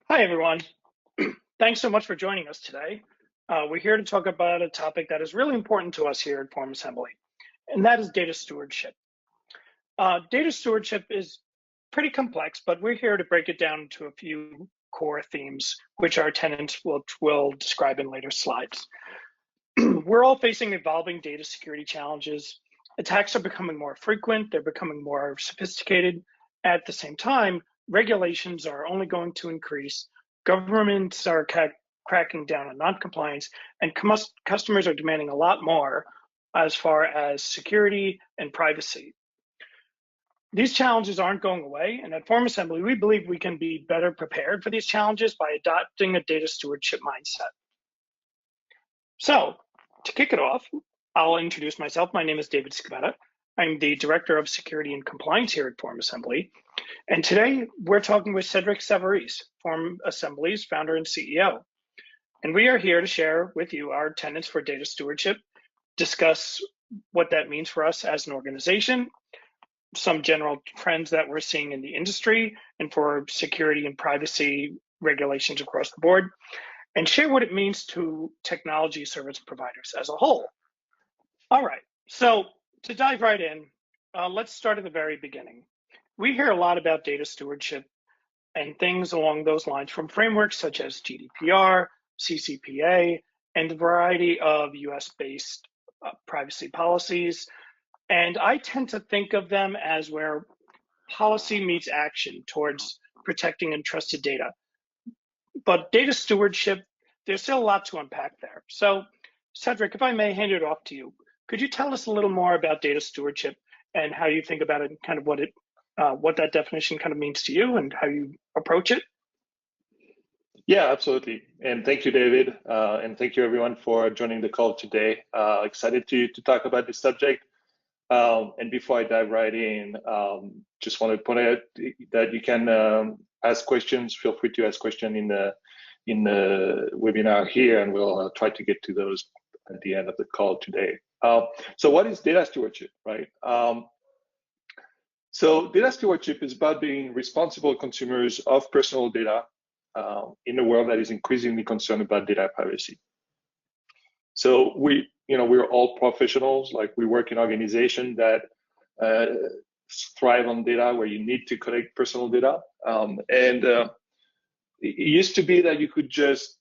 Hi, everyone. Thanks so much for joining us today. We're here to talk about a topic that is really important to us here at FormAssembly, and that is data stewardship. Data stewardship is pretty complex, but we're here to break it down into a few core themes, which our tenants will describe in later slides. We're all facing evolving data security challenges. Attacks are becoming more frequent, they're becoming more sophisticated. At the same time, regulations are only going to increase, governments are cracking down on non-compliance, and customers are demanding a lot more as far as security and privacy. These challenges aren't going away, and at FormAssembly, we believe we can be better prepared for these challenges by adopting a data stewardship mindset. So, to kick it off, I'll introduce myself. My name is David Scavetta. I'm the Director of Security and Compliance here at FormAssembly. And today we're talking with Cedric Savarese, FormAssembly's founder and CEO. And we are here to share with you our tenets for data stewardship, discuss what that means for us as an organization, some general trends that we're seeing in the industry and for security and privacy regulations across the board, and share what it means to technology service providers as a whole. All right, so to dive right in, let's start at the very beginning. We hear a lot about data stewardship and things along those lines from frameworks such as GDPR, CCPA, and a variety of US-based privacy policies. And I tend to think of them as where policy meets action towards protecting entrusted data. But data stewardship, there's still a lot to unpack there. So, Cedric, if I may hand it off to you, could you tell us a little more about data stewardship and how you think about it, and kind of what that definition kind of means to you and how you approach it? Yeah, absolutely. And thank you, David. And thank you, everyone, for joining the call today. Excited to talk about this subject. And before I dive right in, just want to point out that you can ask questions. Feel free to ask questions in the webinar here, and we'll try to get to those at the end of the call today. So what is data stewardship, right? So data stewardship is about being responsible consumers of personal data in a world that is increasingly concerned about data privacy. So we're all professionals. Like, we work in organizations that thrive on data, where you need to collect personal data. It used to be that you could just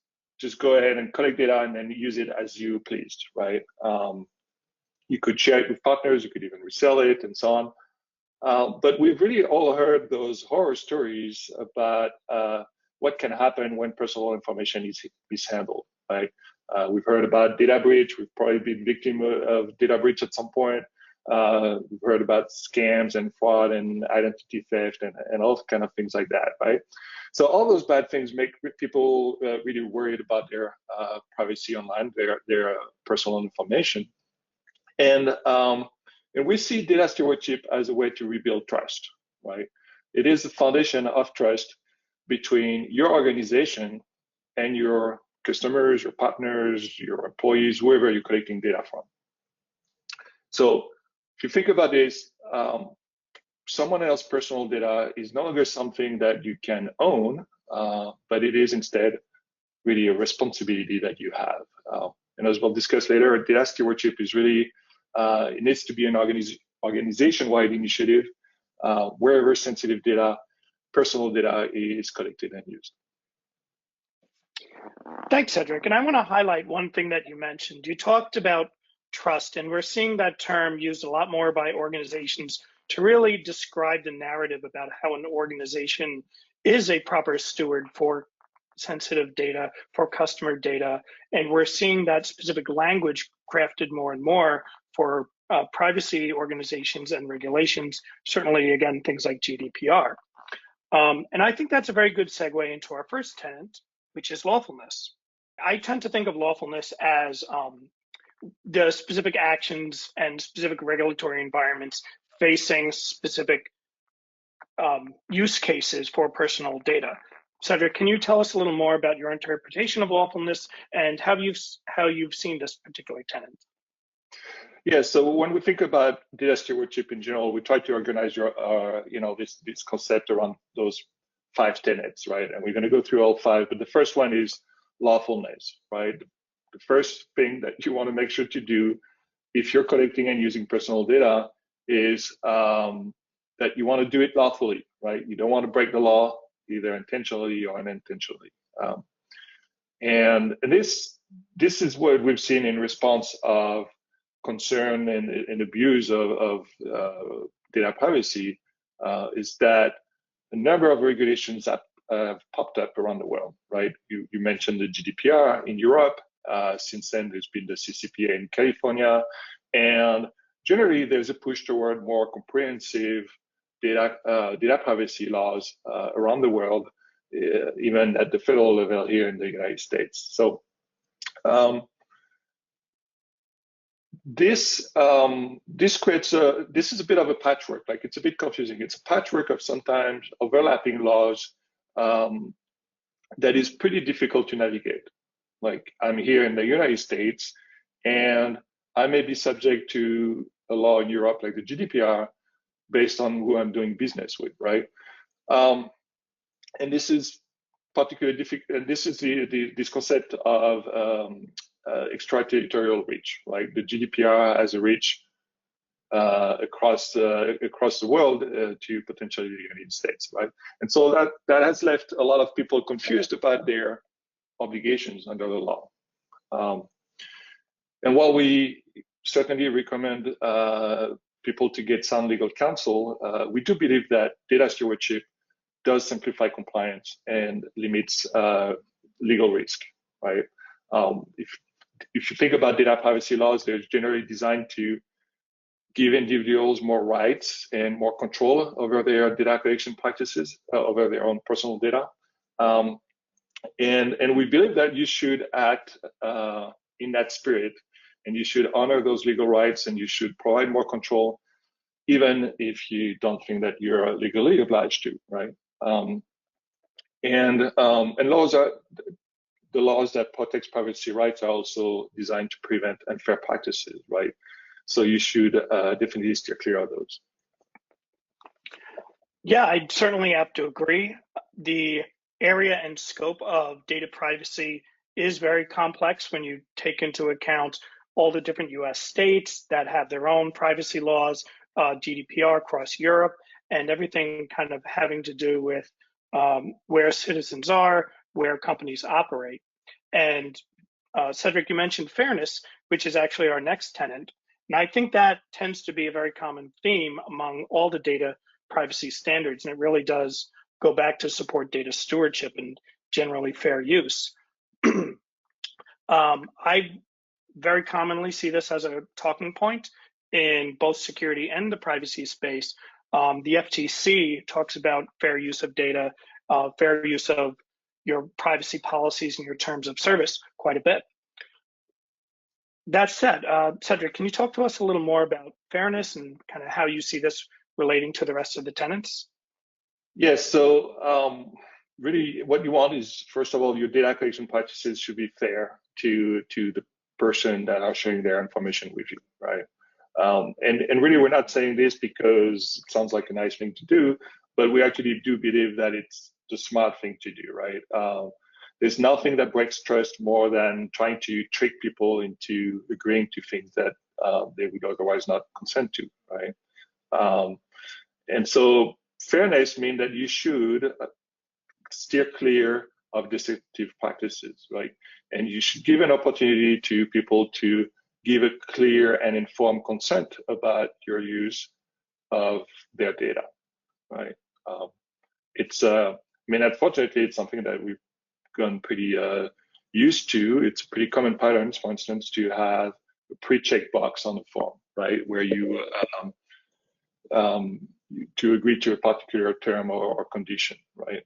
go ahead and collect data and then use it as you pleased, right? You could share it with partners, you could even resell it, and so on. But we've really all heard those horror stories about what can happen when personal information is mishandled, right? We've heard about data breach. We've probably been victim of data breach at some point. We've heard about scams and fraud and identity theft and all kind of things like that, right? So all those bad things make people really worried about their privacy online, their personal information. And we see data stewardship as a way to rebuild trust, right? It is the foundation of trust between your organization and your customers, your partners, your employees, whoever you're collecting data from. So if you think about this, someone else's personal data is no longer something that you can own, but it is instead really a responsibility that you have. And as we'll discuss later, data stewardship is really, it needs to be an organization-wide initiative wherever sensitive data, personal data is collected and used. Thanks, Cedric. And I want to highlight one thing that you mentioned. You talked about trust, and we're seeing that term used a lot more by organizations to really describe the narrative about how an organization is a proper steward for sensitive data, for customer data. And we're seeing that specific language crafted more and more for privacy organizations and regulations, certainly, again, things like GDPR. And I think that's a very good segue into our first tenet, which is lawfulness. I tend to think of lawfulness as the specific actions and specific regulatory environments facing specific use cases for personal data. Cedric, can you tell us a little more about your interpretation of lawfulness and how you've seen this particular tenet? Yeah, so when we think about data stewardship in general, we try to organize this concept around those 5 tenets, right? And we're going to go through all 5, but the first one is lawfulness, right? The first thing that you want to make sure to do if you're collecting and using personal data is that you want to do it lawfully, right? You don't want to break the law either intentionally or unintentionally. And this is what we've seen in response of concern and abuse of data privacy, is that a number of regulations have popped up around the world, right? You mentioned the GDPR in Europe. Since then, there's been the CCPA in California. And generally, there's a push toward more comprehensive data privacy laws around the world, even at the federal level here in the United States. So this creates this is a bit of a patchwork. Like, it's a bit confusing. It's a patchwork of sometimes overlapping laws that is pretty difficult to navigate. Like, I'm here in the United States, and I may be subject to a law in Europe, like the GDPR, based on who I'm doing business with, right? And this is particularly difficult. And this is this concept of extraterritorial reach, right? The GDPR has a reach across the world to potentially the United States, right? And so that has left a lot of people confused about their obligations under the law. And while we certainly recommend people to get sound legal counsel, we do believe that data stewardship does simplify compliance and limits legal risk, right? If you think about data privacy laws, they're generally designed to give individuals more rights and more control over their data collection practices, over their own personal data. And we believe that you should act in that spirit, and you should honor those legal rights, and you should provide more control, even if you don't think that you're legally obliged to, right? And the laws that protect privacy rights are also designed to prevent unfair practices, right? So you should definitely steer clear of those. Yeah, I certainly have to agree. The area and scope of data privacy is very complex when you take into account all the different US states that have their own privacy laws, GDPR across Europe, and everything kind of having to do with where citizens are, where companies operate. And Cedric, you mentioned fairness, which is actually our next tenet. And I think that tends to be a very common theme among all the data privacy standards, and it really does go back to support data stewardship and generally fair use. I very commonly see this as a talking point in both security and the privacy space. The FTC talks about fair use of data, fair use of your privacy policies and your terms of service quite a bit. That said, Cedric, can you talk to us a little more about fairness and kind of how you see this relating to the rest of the tenets? Yes, so really what you want is, first of all, your data collection practices should be fair to the person that are sharing their information with you, right? And really, we're not saying this because it sounds like a nice thing to do, but we actually do believe that it's the smart thing to do, right? There's nothing that breaks trust more than trying to trick people into agreeing to things that they would otherwise not consent to, right? And so fairness means that you should steer clear of deceptive practices, right? And you should give an opportunity to people to give a clear and informed consent about your use of their data, right? Unfortunately, it's something that we've gotten pretty used to. It's pretty common patterns, for instance, to have a pre-check box on the form, right? Where you to agree to a particular term or condition, right?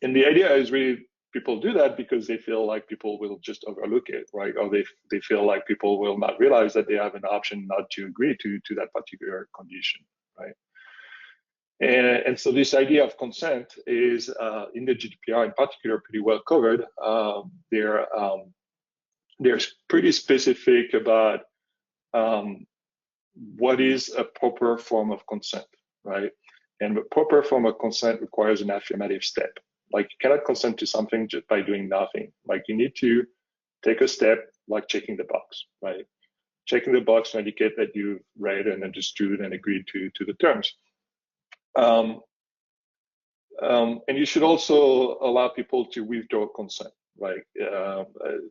And the idea is really people do that because they feel like people will just overlook it, right? Or they feel like people will not realize that they have an option not to agree to that particular condition, right? And so this idea of consent is in the GDPR in particular pretty well covered. They're pretty specific about what is a proper form of consent, right? And the proper form of consent requires an affirmative step. Like you cannot consent to something just by doing nothing. Like you need to take a step, like checking the box, right? Checking the box to indicate that you've read and understood and agreed to the terms. And you should also allow people to withdraw consent, right?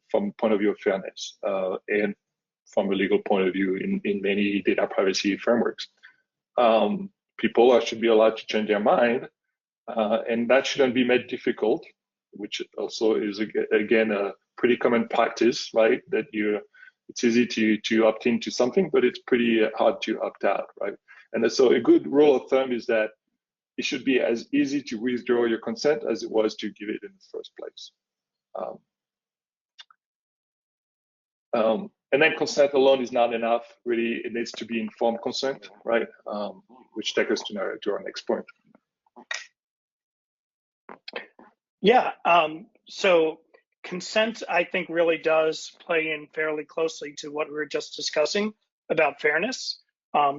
From point of view of fairness and from a legal point of view in many data privacy frameworks. People should be allowed to change their mind, and that shouldn't be made difficult, which also is again a pretty common practice, right? That it's easy to opt into something, but it's pretty hard to opt out, right? And so a good rule of thumb is that it should be as easy to withdraw your consent as it was to give it in the first place. And then consent alone is not enough. Really, it needs to be informed consent, right? Which takes us to our next point. Yeah, so consent, I think, really does play in fairly closely to what we were just discussing about fairness.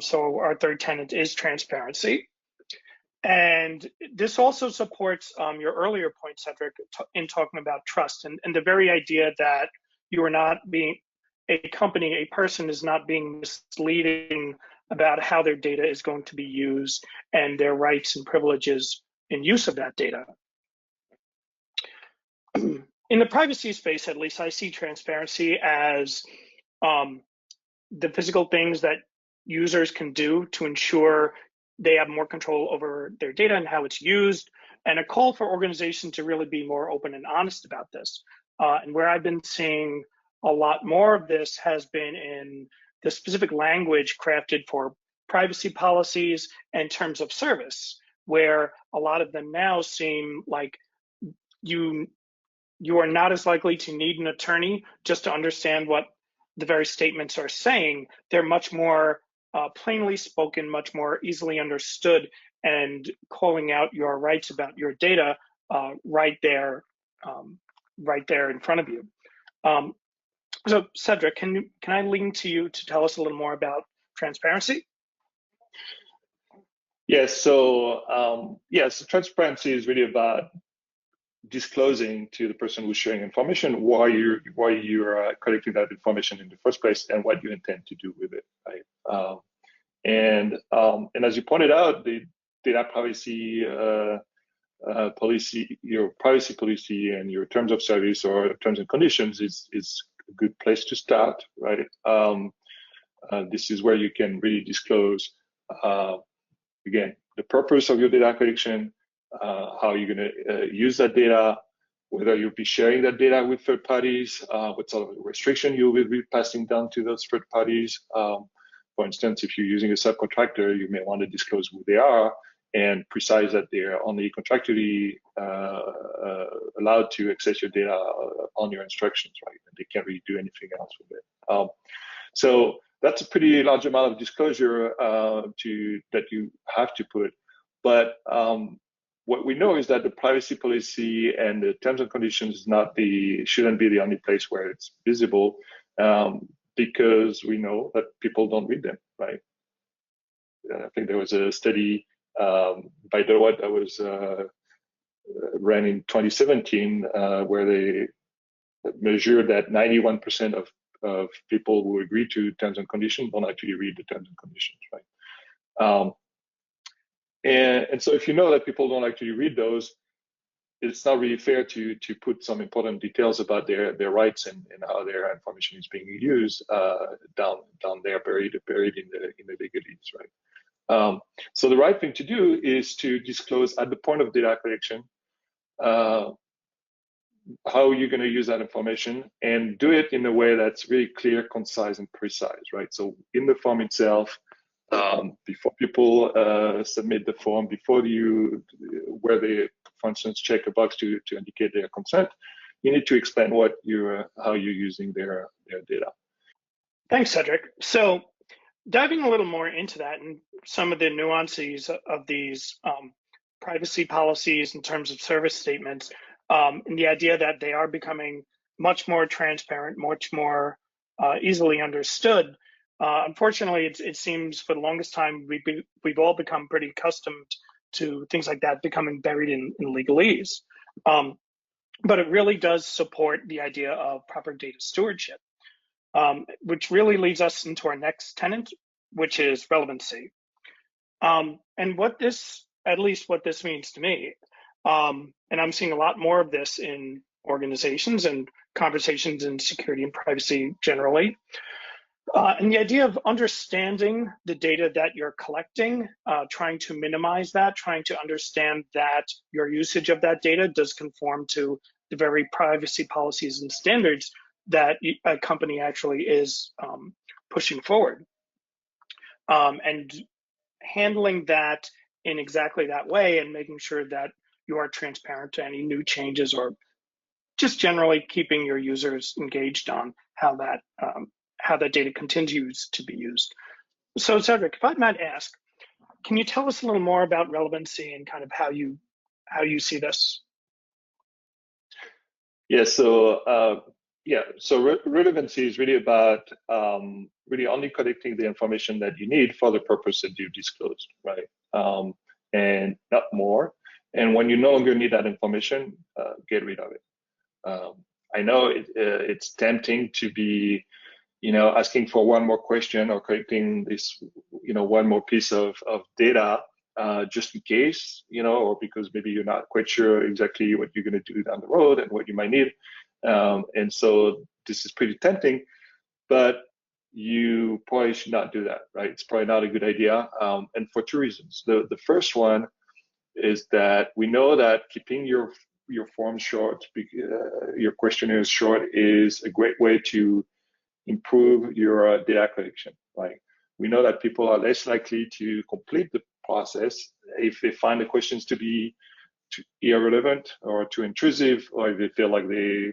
So our third tenet is transparency. And this also supports your earlier point, Cedric, in talking about trust and the very idea that you are not being, a company, a person is not being misleading about how their data is going to be used and their rights and privileges in use of that data. In the privacy space, at least, I see transparency as the physical things that users can do to ensure they have more control over their data and how it's used, and a call for organizations to really be more open and honest about this. And where I've been seeing a lot more of this has been in the specific language crafted for privacy policies and terms of service, where a lot of them now seem like you are not as likely to need an attorney just to understand what the very statements are saying. They're much more plainly spoken, much more easily understood, and calling out your rights about your data right there in front of you. So Cedric, can I lean to you to tell us a little more about transparency? Yes. So so transparency is really about disclosing to the person who's sharing information why you're collecting that information in the first place and what you intend to do with it, right? And as you pointed out, the data privacy policy, your privacy policy, and your terms of service or terms and conditions is a good place to start, right? This is where you can really disclose again the purpose of your data collection. How you're going to use that data, whether you'll be sharing that data with third parties, what sort of restriction you will be passing down to those third parties. For instance, if you're using a subcontractor, you may want to disclose who they are and precise that they're only contractually allowed to access your data on your instructions, right? And they can't really do anything else with it. So that's a pretty large amount of disclosure that you have to put. But what we know is that the privacy policy and the terms and conditions shouldn't be the only place where it's visible, because we know that people don't read them, right? I think there was a study by Deloitte that was ran in 2017 where they measured that 91% of people who agree to terms and conditions don't actually read the terms and conditions, right? And so if you know that people don't actually read those, it's not really fair to put some important details about their rights and how their information is being used down there, buried in the legalese, right? So the right thing to do is to disclose at the point of data collection how you're going to use that information, and do it in a way that's really clear, concise, and precise, right? So in the form itself, before people submit the form, where they, for instance, check a box to indicate their consent, you need to explain how you're using their data. Thanks, Cedric. So diving a little more into that and some of the nuances of these privacy policies in terms of service statements, and the idea that they are becoming much more transparent, much more easily understood. Unfortunately, it seems for the longest time we've all become pretty accustomed to things like that becoming buried in legalese. But it really does support the idea of proper data stewardship, which really leads us into our next tenet, which is relevancy. And at least what this means to me, and I'm seeing a lot more of this in organizations and conversations in security and privacy generally. And the idea of understanding the data that you're collecting, trying to minimize that, trying to understand that your usage of that data does conform to the very privacy policies and standards that a company actually is pushing forward. And handling that in exactly that way and making sure that you are transparent to any new changes, or just generally keeping your users engaged on how that data continues to be used. So Cedric, if I might ask, can you tell us a little more about relevancy and kind of how you see this? Yeah, so relevancy is really about really only collecting the information that you need for the purpose that you disclosed, right? And not more. And when you no longer need that information, get rid of it. I know it's tempting to be, asking for one more question or collecting this, one more piece of data just in case, or because maybe you're not quite sure exactly what you're going to do down the road and what you might need. And so this is pretty tempting, but you probably should not do that, right? It's probably not a good idea, and for two reasons. The first one is that we know that keeping your form short, your questionnaire short, is a great way to improve your data collection, right? We know that people are less likely to complete the process if they find the questions to be too irrelevant or too intrusive, or if they feel like they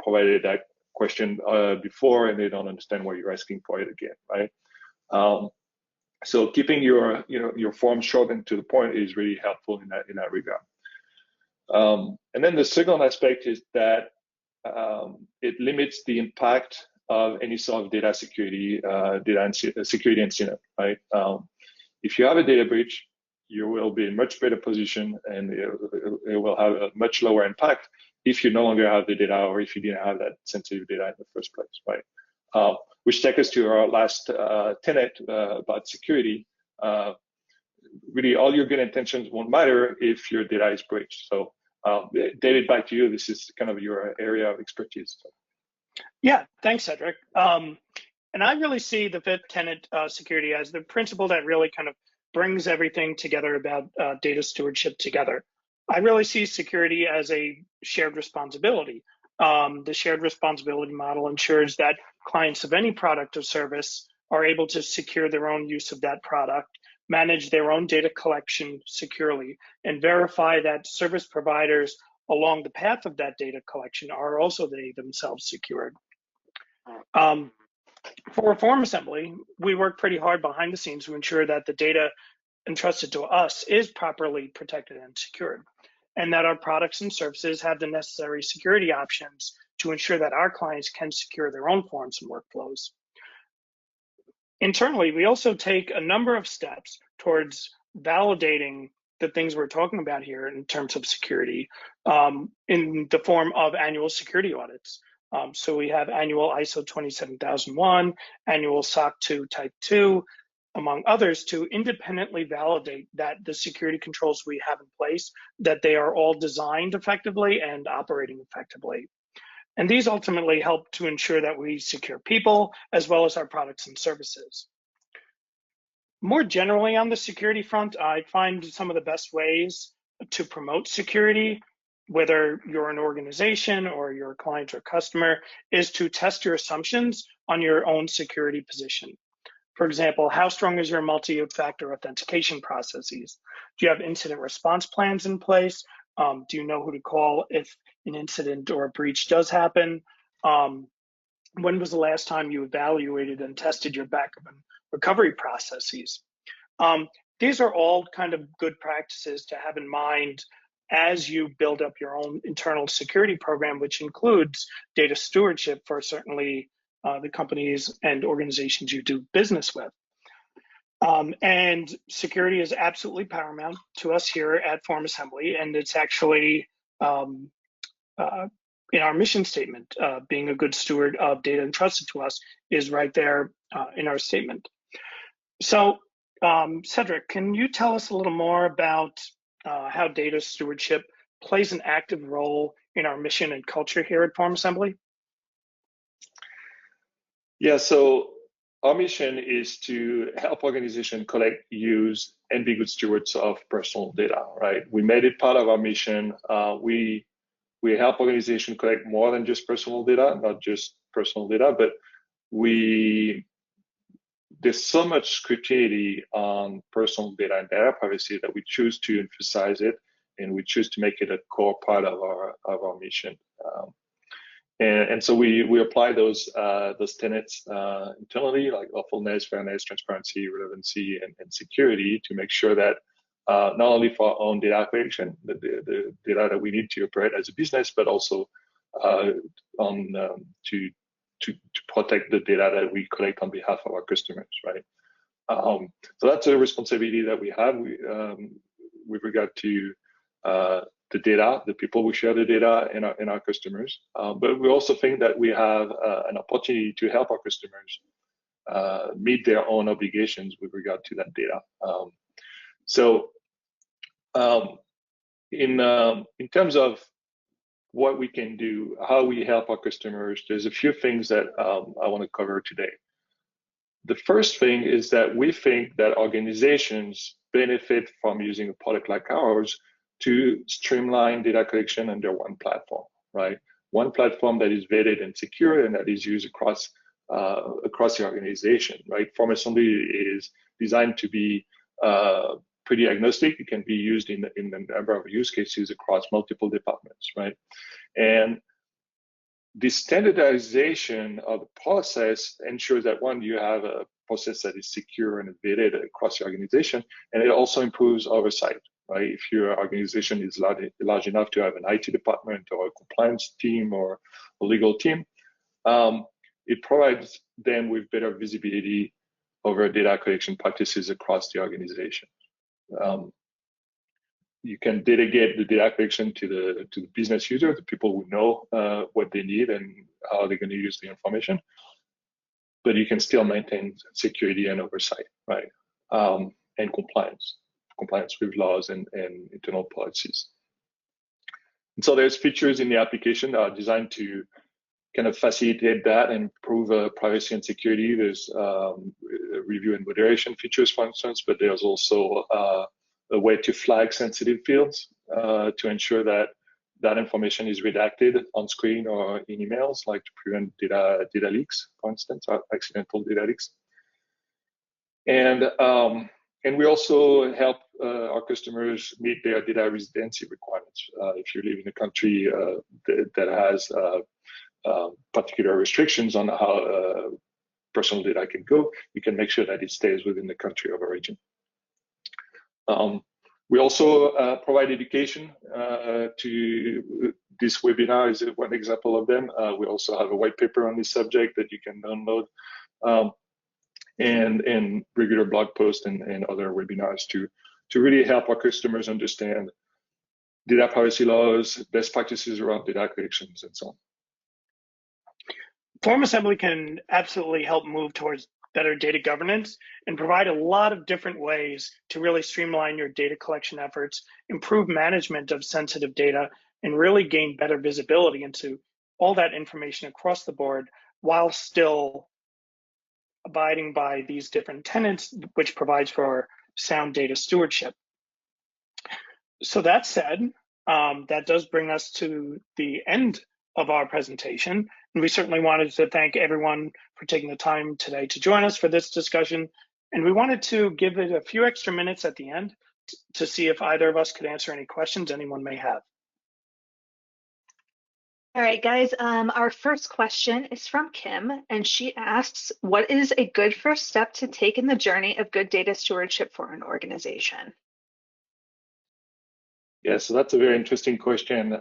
provided that question before and they don't understand why you're asking for it again, right? So keeping your form short and to the point is really helpful in that regard. And then the second aspect is that it limits the impact of any sort of data security security incident, right? If you have a data breach, you will be in much better position, and it will have a much lower impact if you no longer have the data, or if you didn't have that sensitive data in the first place, right? Which takes us to our last tenet about security. Really, all your good intentions won't matter if your data is breached. So, David, back to you. This is kind of your area of expertise. So. Yeah, thanks, Cedric. And I really see the fifth tenet, security, as the principle that really kind of brings everything together about data stewardship together. I really see security as a shared responsibility. The shared responsibility model ensures that clients of any product or service are able to secure their own use of that product, manage their own data collection securely, and verify that service providers along the path of that data collection are also they themselves secured. For FormAssembly, we work pretty hard behind the scenes to ensure that the data entrusted to us is properly protected and secured, and that our products and services have the necessary security options to ensure that our clients can secure their own forms and workflows. Internally, we also take a number of steps towards validating the things we're talking about here in terms of security in the form of annual security audits. So we have annual ISO 27001, annual SOC 2 Type 2, among others, to independently validate that the security controls we have in place, that they are all designed effectively and operating effectively. And these ultimately help to ensure that we secure people as well as our products and services. More generally on the security front, I find some of the best ways to promote security, whether you're an organization or you're a client or customer, is to test your assumptions on your own security position. For example, how strong is your multi-factor authentication processes? Do you have incident response plans in place? Do you know who to call if an incident or a breach does happen? When was the last time you evaluated and tested your backup and recovery processes? These are all kind of good practices to have in mind as you build up your own internal security program, which includes data stewardship for certainly the companies and organizations you do business with. And security is absolutely paramount to us here at FormAssembly, and it's actually in our mission statement. Being a good steward of data entrusted to us is right there in our statement. So, Cedric, can you tell us a little more about how data stewardship plays an active role in our mission and culture here at FormAssembly? Yeah, so our mission is to help organizations collect, use, and be good stewards of personal data, right? We made it part of our mission. We help organizations collect more than just personal data, not just personal data, but there's so much scrutiny on personal data and data privacy that we choose to emphasize it, and we choose to make it a core part of our mission. And so we apply those tenets internally, like lawfulness, fairness, transparency, relevancy, and security, to make sure that not only for our own data collection, the data that we need to operate as a business, but also to protect the data that we collect on behalf of our customers, right? So that's a responsibility that we have with regard to the data, the people we share the data, and our customers. But we also think that we have an opportunity to help our customers meet their own obligations with regard to that data. In terms of what we can do, how we help our customers, there's a few things that I want to cover today. The first thing is that we think that organizations benefit from using a product like ours to streamline data collection under one platform, right? One platform that is vetted and secure and that is used across the organization, right? FormAssembly is designed to be pretty agnostic. It can be used in a number of use cases across multiple departments, right? And the standardization of the process ensures that, one, you have a process that is secure and vetted across the organization, and it also improves oversight, right? If your organization is large enough to have an IT department or a compliance team or a legal team, it provides them with better visibility over data collection practices across the organization. You can delegate the data collection to the business user, the people who know what they need and how they're going to use the information, but you can still maintain security and oversight, right? And compliance with laws and internal policies. And so there's features in the application that are designed to kind of facilitate that and improve privacy and security. There's review and moderation features, for instance, but there's also a way to flag sensitive fields to ensure that that information is redacted on screen or in emails, like to prevent data leaks, for instance, or accidental data leaks. And we also help our customers meet their data residency requirements. If you live in a country that has particular restrictions on how personal data can go, you can make sure that it stays within the country of origin. We also provide education to this webinar is one example of them. We also have a white paper on this subject that you can download, and regular blog posts and other webinars to really help our customers understand data privacy laws, best practices around data collections, and so on. FormAssembly can absolutely help move towards better data governance and provide a lot of different ways to really streamline your data collection efforts, improve management of sensitive data, and really gain better visibility into all that information across the board while still abiding by these different tenets, which provides for sound data stewardship. So that said, that does bring us to the end of our presentation. And we certainly wanted to thank everyone for taking the time today to join us for this discussion. And we wanted to give it a few extra minutes at the end to see if either of us could answer any questions anyone may have. All right, guys, our first question is from Kim, and she asks, what is a good first step to take in the journey of good data stewardship for an organization? Yeah, so that's a very interesting question.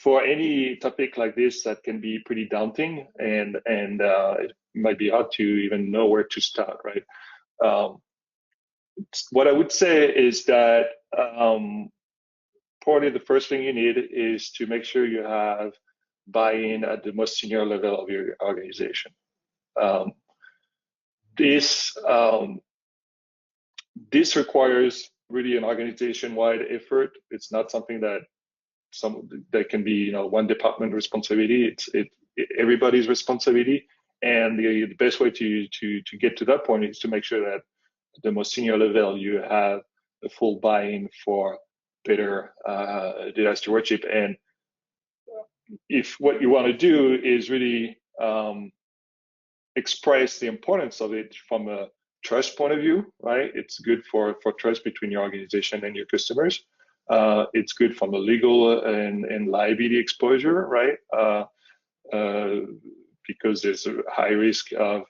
For any topic like this, that can be pretty daunting, and it might be hard to even know where to start, right? What I would say is that probably the first thing you need is to make sure you have buy-in at the most senior level of your organization. This requires really an organization-wide effort. It's not something that can be one department responsibility. It's everybody's responsibility. And the best way to get to that point is to make sure that at the most senior level you have a full buy-in for better data stewardship. And if what you want to do is really express the importance of it from a trust point of view, right? It's good for trust between your organization and your customers. It's good from a legal and liability exposure, right? Because there's a high risk of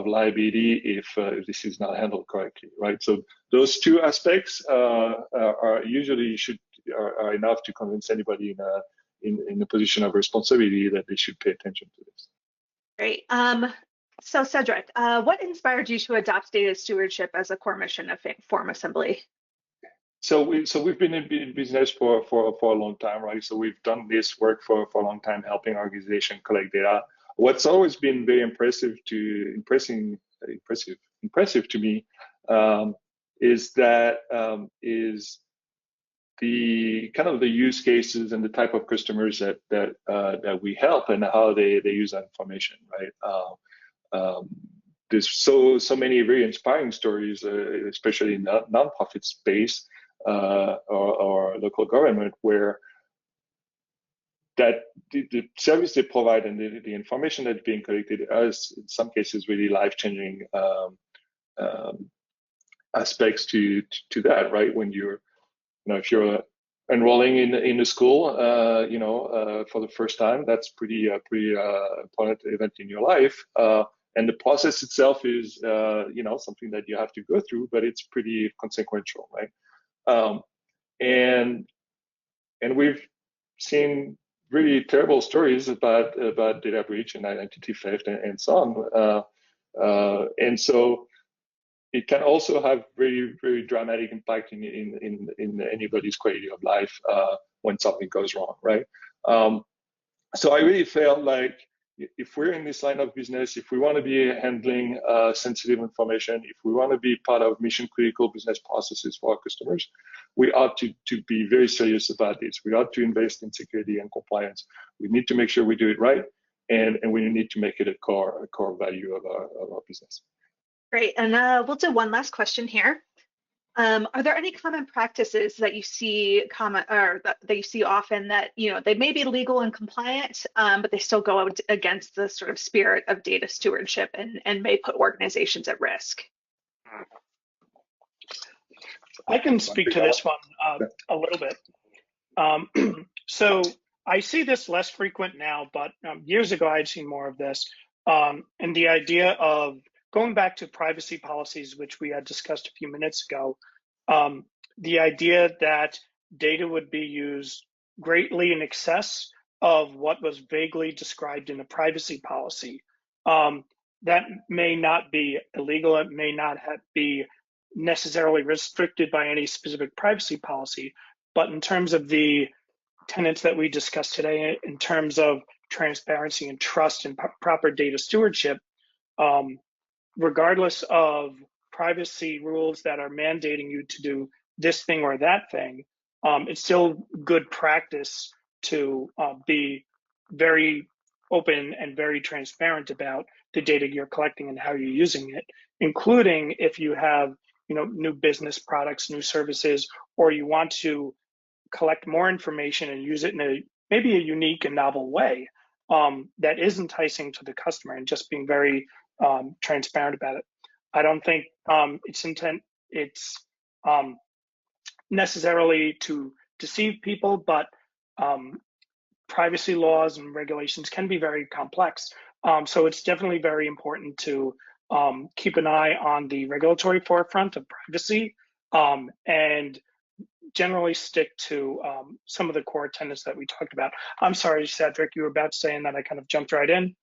liability if this is not handled correctly, right? So those two aspects are usually are enough to convince anybody in a position of responsibility that they should pay attention to this. Great. So Cedric, what inspired you to adopt data stewardship as a core mission of FormAssembly? So we've been in business for a long time, right? So we've done this work for a long time, helping organizations collect data. What's always been very impressive to me is the kind of the use cases and the type of customers that we help and how they use that information, right? There's so many very inspiring stories, especially in the nonprofit space or local government, where that the service they provide and the information that's being collected has, in some cases, really life-changing aspects to that, right? When if you're enrolling in a school, for the first time, that's pretty important event in your life. And the process itself is, something that you have to go through, but it's pretty consequential, right? And we've seen really terrible stories about data breach and identity theft and so on. And so it can also have very, very dramatic impact in anybody's quality of life when something goes wrong, right? So I really felt like if we're in this line of business, if we want to be handling sensitive information, if we want to be part of mission critical business processes for our customers, we ought to be very serious about this. We ought to invest in security and compliance. We need to make sure we do it right, and we need to make it a core value of our business. Great, and we'll do one last question here. Are there any common practices that you see that you see often that they may be legal and compliant, but they still go out against the sort of spirit of data stewardship and may put organizations at risk? I can speak to this one a little bit. So I see this less frequent now, but years ago I'd seen more of this, and the idea of going back to privacy policies, which we had discussed a few minutes ago, the idea that data would be used greatly in excess of what was vaguely described in a privacy policy. That may not be illegal. It may not be necessarily restricted by any specific privacy policy, but in terms of the tenets that we discussed today, in terms of transparency and trust and proper data stewardship, regardless of privacy rules that are mandating you to do this thing or that thing, it's still good practice to be very open and very transparent about the data you're collecting and how you're using it, including if you have new business products, new services, or you want to collect more information and use it in maybe a unique and novel way that is enticing to the customer, and just being very transparent about it. I don't think it's necessarily to deceive people, but privacy laws and regulations can be very complex. So it's definitely very important to keep an eye on the regulatory forefront of privacy and generally stick to some of the core tenets that we talked about. I'm sorry, Cedric, you were about to say, and then I kind of jumped right in.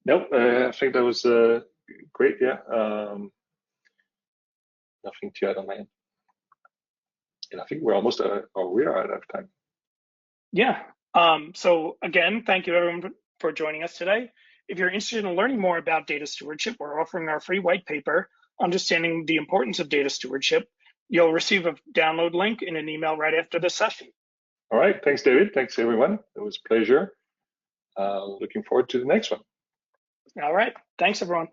Nope, I think that was great. Yeah. Nothing to add on my end. And I think we're almost we are out of time. Yeah. So again, thank you everyone for joining us today. If you're interested in learning more about data stewardship, we're offering our free white paper, Understanding the Importance of Data Stewardship. You'll receive a download link in an email right after this session. All right. Thanks, David. Thanks, everyone. It was a pleasure. Looking forward to the next one. All right. Thanks, everyone.